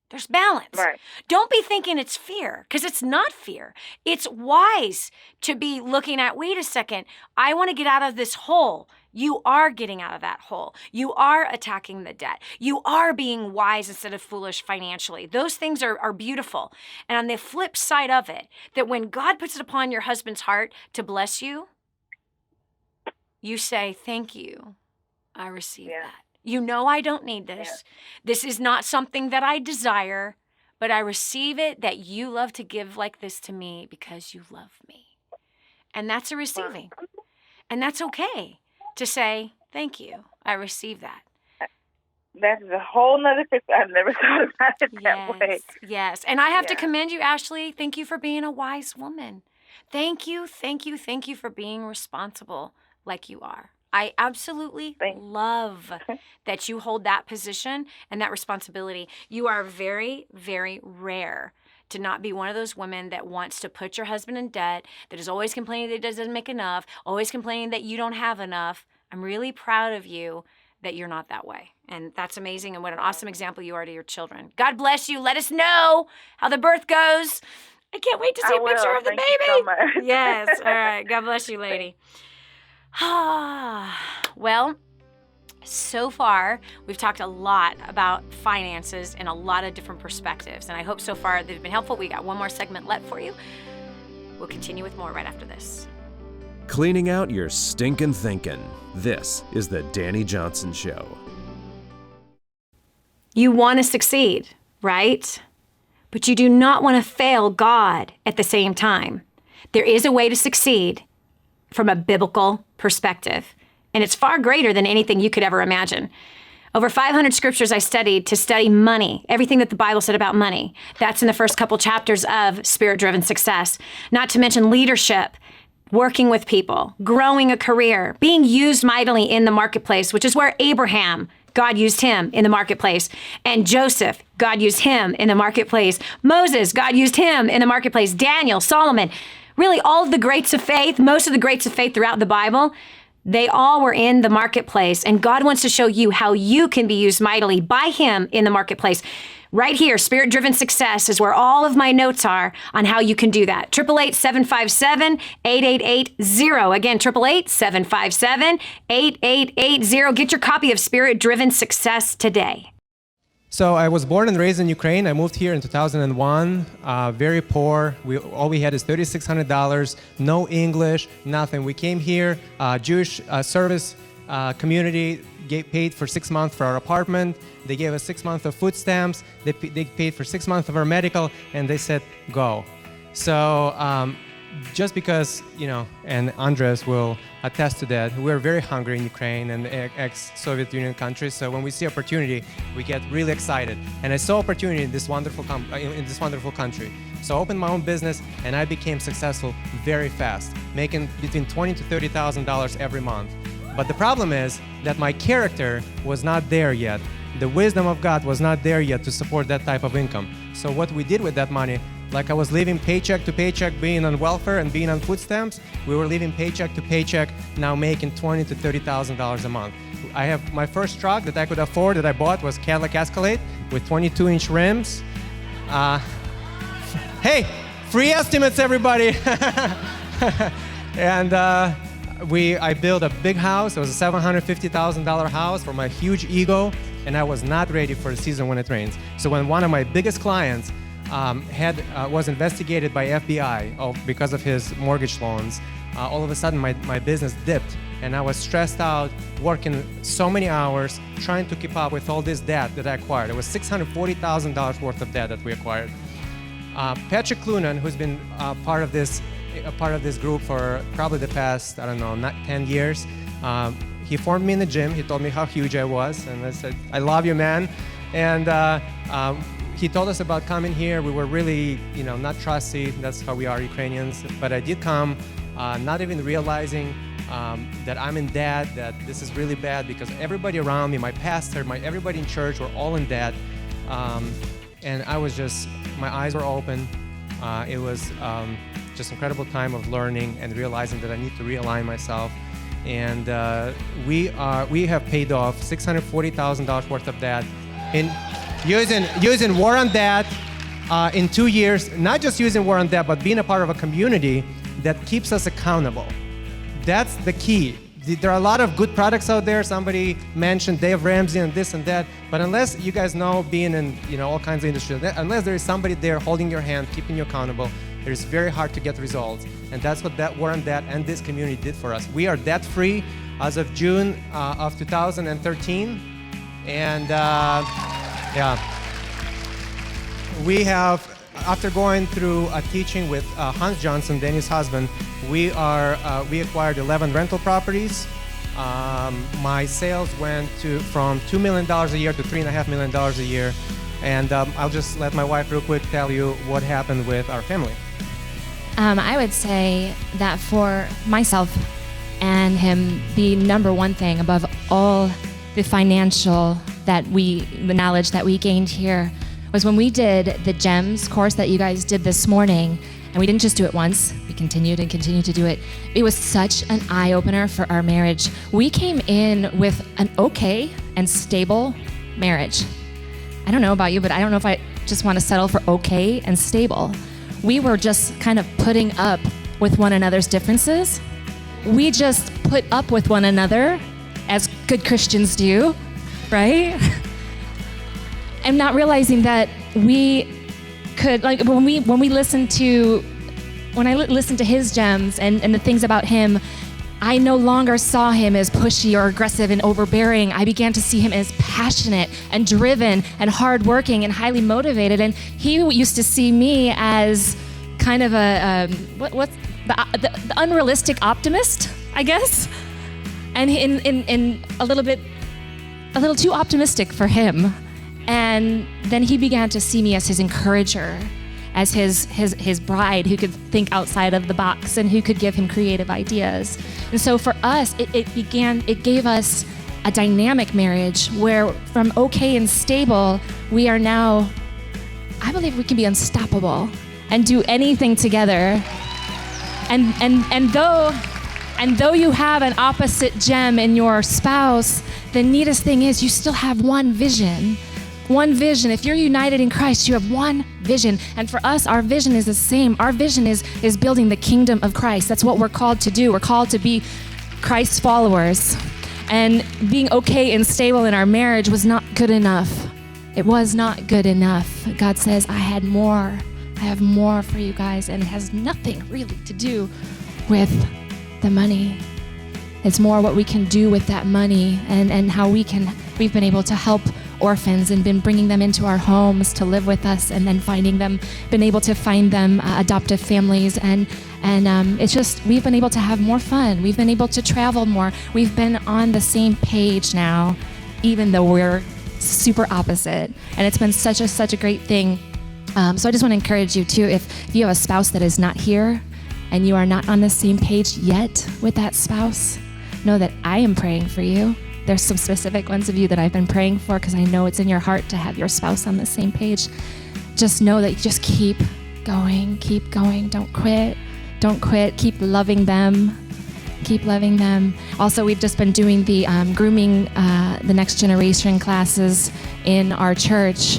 There's balance. Right. Don't be thinking it's fear, because it's not fear. It's wise to be looking at, wait a second, I want to get out of this hole. You are getting out of that hole. You are attacking the debt. You are being wise instead of foolish financially. Those things are beautiful. And on the flip side of it, that when God puts it upon your husband's heart to bless you, you say, thank you. I receive that. I don't need this. Yeah. This is not something that I desire, but I receive it that you love to give like this to me because you love me. And that's a receiving. And that's okay to say, thank you. I receive that. That is a whole nother perspective. I've never thought about it that way. Yes. And I have to commend you, Ashley. Thank you for being a wise woman. Thank you for being responsible like you are. I absolutely love that you hold that position and that responsibility. You are very, very rare to not be one of those women that wants to put your husband in debt, that is always complaining that he doesn't make enough, always complaining that you don't have enough. I'm really proud of you that you're not that way. And that's amazing, and what an awesome example you are to your children. God bless you. Let us know how the birth goes. I can't wait to see a picture of the baby. You so much. Yes. All right. God bless you, lady. Well, so far, we've talked a lot about finances in a lot of different perspectives, and I hope so far they've been helpful. We got one more segment left for you. We'll continue with more right after this. Cleaning out your stinking thinking. This is the Dani Johnson Show. You want to succeed, right? But you do not want to fail God at the same time. There is a way to succeed from a biblical perspective, and it's far greater than anything you could ever imagine. Over 500 scriptures I studied to study money, everything that the Bible said about money. That's in the first couple chapters of Spirit-Driven Success. Not to mention leadership, working with people, growing a career, being used mightily in the marketplace, which is where Abraham, God used him in the marketplace. And Joseph, God used him in the marketplace. Moses, God used him in the marketplace. Daniel, Solomon, really all of the greats of faith, most of the greats of faith throughout the Bible, they all were in the marketplace. And God wants to show you how you can be used mightily by him in the marketplace. Right here, Spirit-Driven Success is where all of my notes are on how you can do that. 888-757-8880. Again, 888-757-8880. Get your copy of Spirit-Driven Success today. So I was born and raised in Ukraine. I moved here in 2001, very poor. All we had is $3,600, no English, nothing. We came here, Jewish service community paid for 6 months for our apartment. They gave us 6 months of food stamps. They paid for 6 months of our medical, and they said, go. So just because, and Andres will attest to that, we're very hungry in Ukraine and ex-Soviet Union countries. So when we see opportunity, we get really excited. And I saw opportunity in this wonderful country. So I opened my own business, and I became successful very fast, making between $20,000 to $30,000 every month. But the problem is that my character was not there yet. The wisdom of God was not there yet to support that type of income. So what we did with that money, like I was living paycheck to paycheck, being on welfare and being on food stamps, we were living paycheck to paycheck, now making $20,000 to $30,000 a month. I have my first truck that I could afford that I bought was Cadillac Escalade with 22-inch rims. Hey, free estimates, everybody. And I built a big house. It was a $750,000 house for my huge ego, and I was not ready for the season when it rains. So when one of my biggest clients was investigated by FBI because of his mortgage loans, all of a sudden my business dipped, and I was stressed out, working so many hours, trying to keep up with all this debt that I acquired. It was $640,000 worth of debt that we acquired. Patrick Clunan, who's been part of this group for probably the past, I don't know, not 10 years, he formed me in the gym. He told me how huge I was, and I said, I love you, man. And he told us about coming here. We were really, not trusty. That's how we are, Ukrainians. But I did come, not even realizing that I'm in debt, that this is really bad, because everybody around me, my pastor, everybody in church were all in debt. And I was just, my eyes were open. It was just incredible time of learning and realizing that I need to realign myself. And we have paid off $640,000 worth of debt in using War on Debt in 2 years. Not just using War on Debt, but being a part of a community that keeps us accountable. That's the key. There are a lot of good products out there. Somebody mentioned Dave Ramsey and this and that, but unless you guys know, being in all kinds of industries, unless there is somebody there holding your hand, keeping you accountable, it is very hard to get results. And that's what that War on Debt and this community did for us. We are debt-free as of June of 2013. And we have, after going through a teaching with Hans Johnson, Dani's husband, we acquired 11 rental properties. My sales went from $2 million a year to $3.5 million a year. And I'll just let my wife real quick tell you what happened with our family. I would say that for myself and him, the number one thing above all the financial the knowledge that we gained here was when we did the GEMS course that you guys did this morning. And we didn't just do it once, we continued and continued to do it. It was such an eye-opener for our marriage. We came in with an okay and stable marriage. I don't know about you, but I don't know if I just want to settle for okay and stable. We were just kind of putting up with one another's differences. We just put up with one another as good Christians do, right? And not realizing that we could, like, when I listened to his gems and the things about him, I no longer saw him as pushy or aggressive and overbearing. I began to see him as passionate and driven and hardworking and highly motivated. And he used to see me as kind of what's the unrealistic optimist, I guess, and in a little too optimistic for him. And then he began to see me as his encourager, as his bride who could think outside of the box and who could give him creative ideas. And so for us, it gave us a dynamic marriage where from okay and stable, we are now, I believe we can be unstoppable and do anything together. And though you have an opposite gem in your spouse, the neatest thing is you still have one vision. One vision. If you're united in Christ, you have one vision. And for us, our vision is the same. Our vision is building the kingdom of Christ. That's what we're called to do. We're called to be Christ's followers. And being okay and stable in our marriage was not good enough. It was not good enough. God says, I have more for you guys, and it has nothing really to do with the money. It's more what we can do with that money and how we've been able to help orphans and been bringing them into our homes to live with us, and then been able to find them adoptive families, and it's just, we've been able to have more fun. We've been able to travel more. We've been on the same page now, even though we're super opposite, and it's been such a great thing. So I just want to encourage you too, if you have a spouse that is not here and you are not on the same page yet with that spouse, know that I am praying for you. There's some specific ones of you that I've been praying for because I know it's in your heart to have your spouse on the same page. Just know that you just keep going, don't quit, keep loving them. Also, we've just been doing the grooming the next generation classes in our church,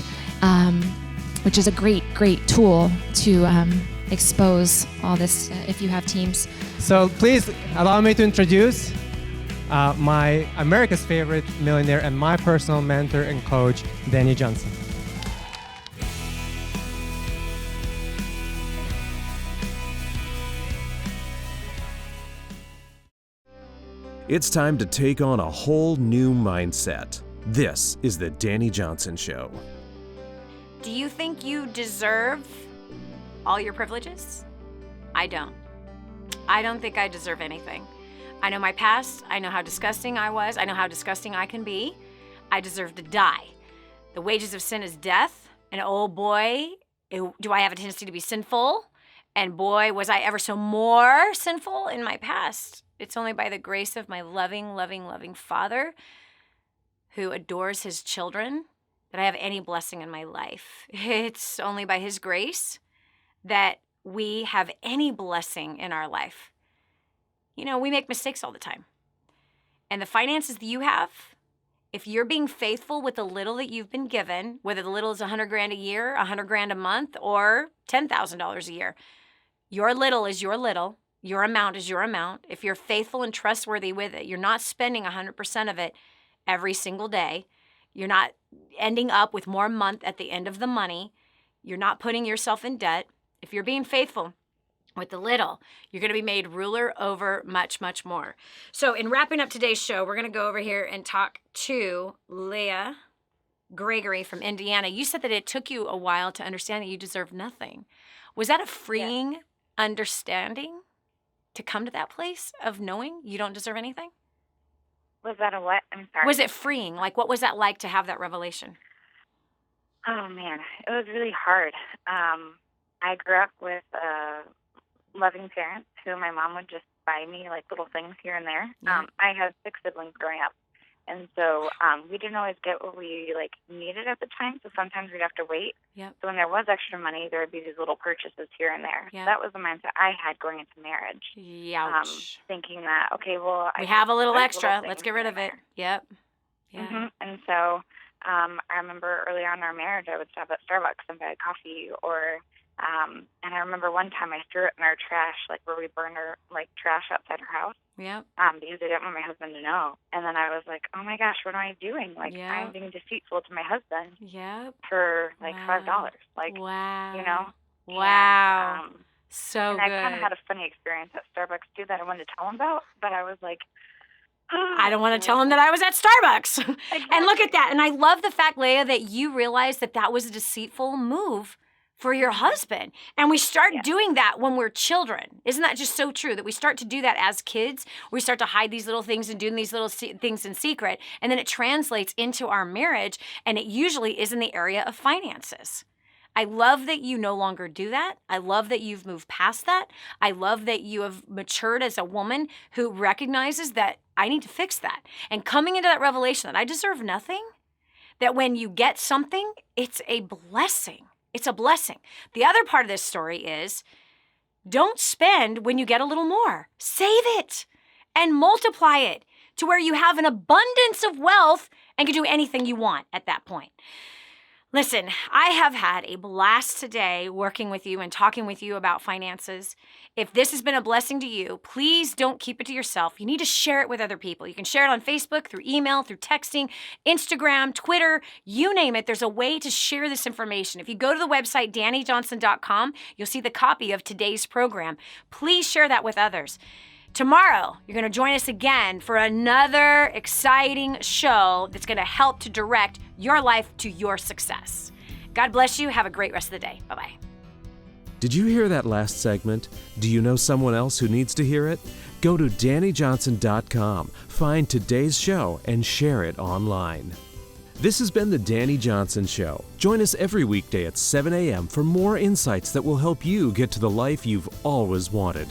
which is a great tool to expose all this if you have teams. So please allow me to introduce my America's favorite millionaire and my personal mentor and coach, Dani Johnson. It's time to take on a whole new mindset. This is the Dani Johnson Show. Do you think you deserve all your privileges? I don't. I don't think I deserve anything. I know my past. I know how disgusting I was. I know how disgusting I can be. I deserve to die. The wages of sin is death. And oh boy, do I have a tendency to be sinful. And boy, was I ever so more sinful in my past. It's only by the grace of my loving, loving, loving Father who adores his children that I have any blessing in my life. It's only by his grace that we have any blessing in our life. You know, we make mistakes all the time. And the finances that you have, if you're being faithful with the little that you've been given, whether the little is $100,000 a year, $100,000 a month, or $10,000 a year, your little is your little. Your amount is your amount. If you're faithful and trustworthy with it, you're not spending 100% of it every single day. You're not ending up with more month at the end of the money. You're not putting yourself in debt. If you're being faithful with the little, you're going to be made ruler over much, much more. So in wrapping up today's show, we're going to go over here and talk to Leah Gregory from Indiana. You said that it took you a while to understand that you deserve nothing. Was that a freeing understanding? To come to that place of knowing you don't deserve anything? Was that a what? I'm sorry. Was it freeing? Like, what was that like to have that revelation? Oh, man. It was really hard. I grew up with loving parents who my mom would just buy me, like, little things here and there. Yeah. I had 6 siblings growing up. And so we didn't always get what we, like, needed at the time, so sometimes we'd have to wait. Yep. So when there was extra money, there would be these little purchases here and there. Yep. So that was the mindset I had going into marriage. Youch. Thinking that, okay, well, we have a little extra. Let's get rid of it. Yep. Yeah. Mm-hmm. And so I remember early on in our marriage, I would stop at Starbucks and buy coffee, or and I remember one time I threw it in our trash, like where we burn our like trash outside our house. Yep. Because I didn't want my husband to know. And then I was like, oh my gosh, what am I doing? Like, I'm being deceitful to my husband. Yep. For like $5. Like, wow. You know? Wow. And, so and good. I kind of had a funny experience at Starbucks too that I wanted to tell him about, but I was like, I don't want to tell him that I was at Starbucks. Exactly. And look at that. And I love the fact, Leah, that you realized that that was a deceitful move for your husband. And we start doing that when we're children. Isn't that just so true that we start to do that as kids? We start to hide these little things and doing these little things in secret. And then it translates into our marriage. And it usually is in the area of finances. I love that you no longer do that. I love that you've moved past that. I love that you have matured as a woman who recognizes that I need to fix that. And coming into that revelation that I deserve nothing, that when you get something, it's a blessing. It's a blessing. The other part of this story is don't spend when you get a little more. Save it and multiply it to where you have an abundance of wealth and can do anything you want at that point. Listen, I have had a blast today working with you and talking with you about finances. If this has been a blessing to you, please don't keep it to yourself. You need to share it with other people. You can share it on Facebook, through email, through texting, Instagram, Twitter, you name it. There's a way to share this information. If you go to the website, DaniJohnson.com, you'll see the copy of today's program. Please share that with others. Tomorrow, you're going to join us again for another exciting show that's going to help to direct your life to your success. God bless you. Have a great rest of the day. Bye-bye. Did you hear that last segment? Do you know someone else who needs to hear it? Go to DaniJohnson.com, find today's show, and share it online. This has been the Dani Johnson Show. Join us every weekday at 7 a.m. for more insights that will help you get to the life you've always wanted.